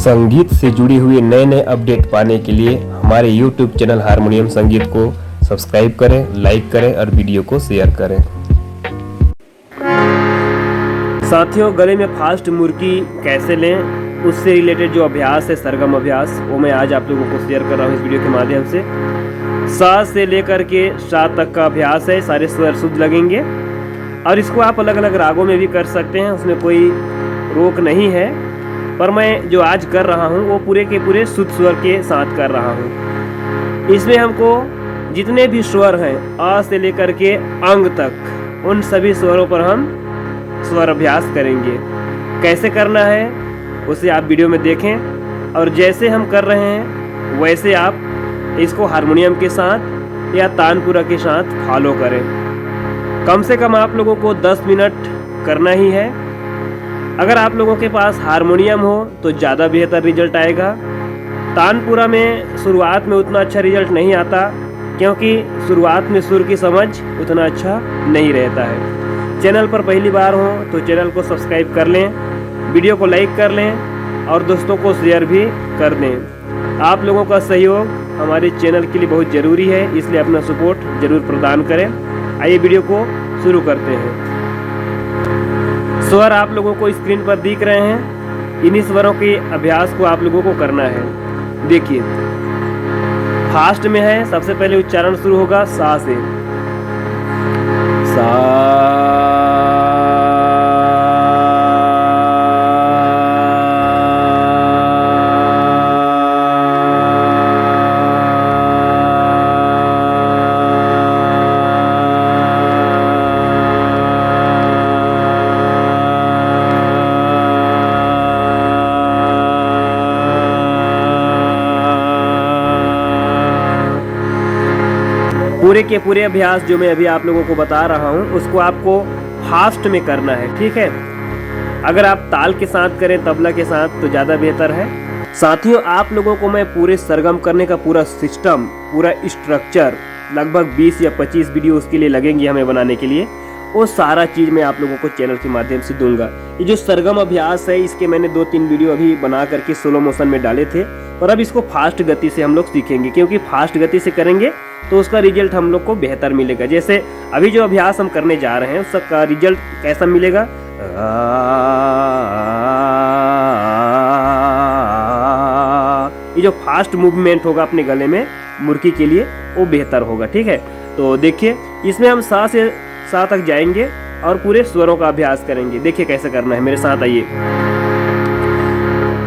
संगीत से जुड़ी हुई नए नए अपडेट पाने के लिए हमारे YouTube चैनल हारमोनियम संगीत को सब्सक्राइब करें, लाइक करें और वीडियो को शेयर करें। साथियों, गले में फास्ट मुर्की कैसे लें, उससे रिलेटेड जो अभ्यास है सरगम अभ्यास, वो मैं आज आप लोगों को शेयर कर रहा हूँ इस वीडियो के माध्यम से। सा से लेकर के शा तक का अभ्यास है, सारे स्वर शुद्ध लगेंगे और इसको आप अलग अलग रागों में भी कर सकते हैं, उसमें कोई रोक नहीं है। पर मैं जो आज कर रहा हूँ वो पूरे के पूरे शुद्ध स्वर के साथ कर रहा हूँ। इसमें हमको जितने भी स्वर हैं अ से लेकर के अंग तक, उन सभी स्वरों पर हम स्वर अभ्यास करेंगे। कैसे करना है उसे आप वीडियो में देखें और जैसे हम कर रहे हैं वैसे आप इसको हारमोनियम के साथ या तानपुरा के साथ फॉलो करें। कम से कम आप लोगों को 10 मिनट करना ही है। अगर आप लोगों के पास हारमोनियम हो तो ज़्यादा बेहतर रिजल्ट आएगा। तानपुरा में शुरुआत में उतना अच्छा रिजल्ट नहीं आता, क्योंकि शुरुआत में सुर की समझ उतना अच्छा नहीं रहता है। चैनल पर पहली बार हो तो चैनल को सब्सक्राइब कर लें, वीडियो को लाइक कर लें और दोस्तों को शेयर भी कर दें। आप लोगों का सहयोग हमारे चैनल के लिए बहुत ज़रूरी है, इसलिए अपना सपोर्ट ज़रूर प्रदान करें। आइए वीडियो को शुरू करते हैं। स्वर आप लोगों को स्क्रीन पर दिख रहे हैं, इन्हीं स्वरों के अभ्यास को आप लोगों को करना है। देखिए, फास्ट में है, सबसे पहले उच्चारण शुरू होगा सा से। सा पूरे के पूरे अभ्यास जो मैं अभी आप लोगों को बता रहा हूँ उसको आपको फास्ट में करना है, ठीक है। अगर आप ताल के साथ करें, तबला के साथ, तो ज़्यादा बेहतर है। साथियों, आप लोगों को मैं पूरे सरगम करने का पूरा सिस्टम, पूरा स्ट्रक्चर, लगभग 20 या 25 वीडियो उसके लिए लगेंगे हमें बनाने के लिए, वो सारा चीज़ मैं आप लोगों को चैनल के माध्यम से दूंगा। ये जो सरगम अभ्यास है इसके मैंने 2-3 वीडियो अभी बना करके स्लो मोशन में डाले थे, और अब इसको फास्ट गति से हम लोग सीखेंगे, क्योंकि फास्ट गति से करेंगे तो उसका रिजल्ट हम लोग को बेहतर मिलेगा। जैसे अभी जो अभ्यास हम करने जा रहे हैं उसका रिजल्ट कैसा मिलेगा, ये जो फास्ट मूवमेंट होगा अपने गले में मुर्की के लिए वो बेहतर होगा, ठीक है। तो देखिए, इसमें हम सा से सा तक जाएंगे और पूरे स्वरों का अभ्यास करेंगे। देखिए कैसे करना है, मेरे साथ आइए।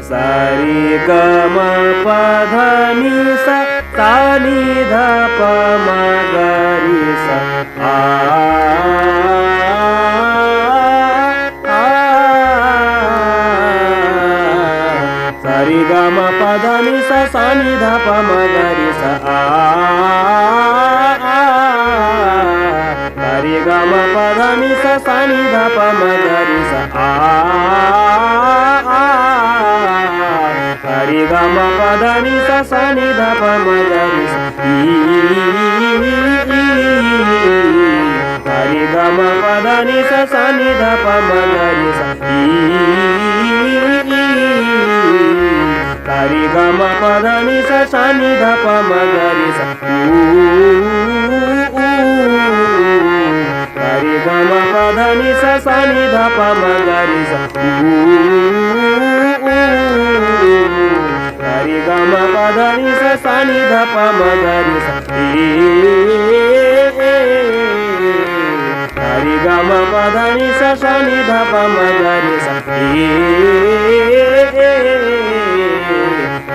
सारी ग म प ध नि सा, ता नि ध प म ग रि सा, सारी ग म प ध नि सा, सा नि ध प म ग रि सा, सारी ग म प ध नि सा, सा नि ध प म ग रि सा, सारी ग म प ध नि सा, सा नि ध प म ग रि सा, सारी ग म प ध नि सा, सा नि ध प म ग रि सा, सारी ग म प ध नि सा, सा नि ध प म ग रि सा, सारी ग म प ध नि सा, सा नि ध प म ग रि सा, सारी ग म प ध नि सा, सा नि ध प म ग रि सा, सारी ग म प ध नि सा, सा नि ध प म ग रि सा,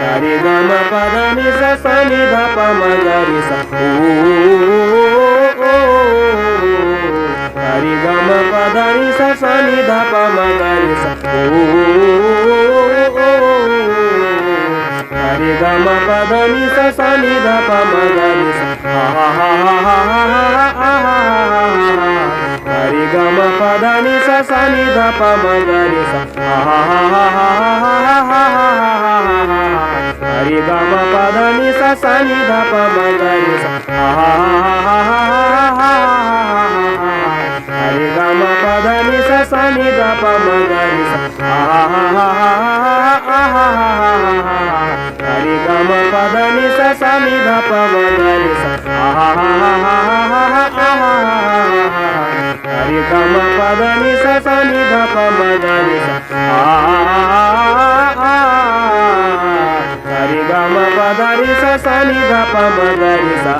सारी ग म प ध नि सा, सा नि ध प म ग रि सा, सारी ग म प ध नि सा, सा नि ध प म ग रि सा, सारी ग म प ध नि सा, सा नि ध प म ग रि सा, सारी ग म प ध नि सा, सा नि ध प म ग रि सा, सारी ग म प ध नि सा, सा नि ध प म ग रि सा, सारी ग म प ध नि सा, सा नि ध प म ग रि सा, ध नि सा सा नि ध प म ग रे सा रे ग म प ध नि सा सा नि ध प म ग रे सा रे ग म प ध रे सा सा नि ध प म ग रे सा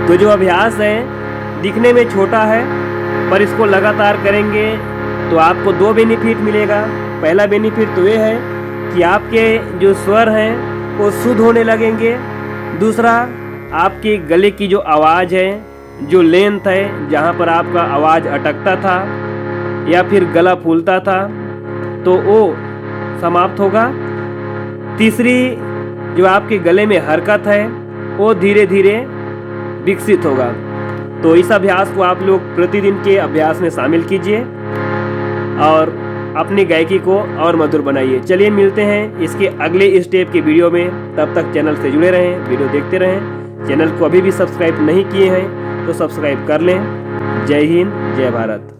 तो जो अभ्यास है दिखने में छोटा है, पर इसको लगातार करेंगे तो आपको दो बेनिफिट मिलेगा। पहला बेनिफिट तो ये है कि आपके जो स्वर हैं वो शुद्ध होने लगेंगे। दूसरा, आपके गले की जो आवाज़ है, जो लेंथ है, जहाँ पर आपका आवाज़ अटकता था या फिर गला फूलता था, तो वो समाप्त होगा। तीसरी, जो आपके गले में हरकत है वो धीरे धीरे विकसित होगा। तो इस अभ्यास को आप लोग प्रतिदिन के अभ्यास में शामिल कीजिए और अपनी गायकी को और मधुर बनाइए। चलिए मिलते हैं इसके अगले स्टेप के वीडियो में। तब तक चैनल से जुड़े रहें, वीडियो देखते रहें। चैनल को अभी भी सब्सक्राइब नहीं किए हैं तो सब्सक्राइब कर लें। जय हिंद, जय भारत।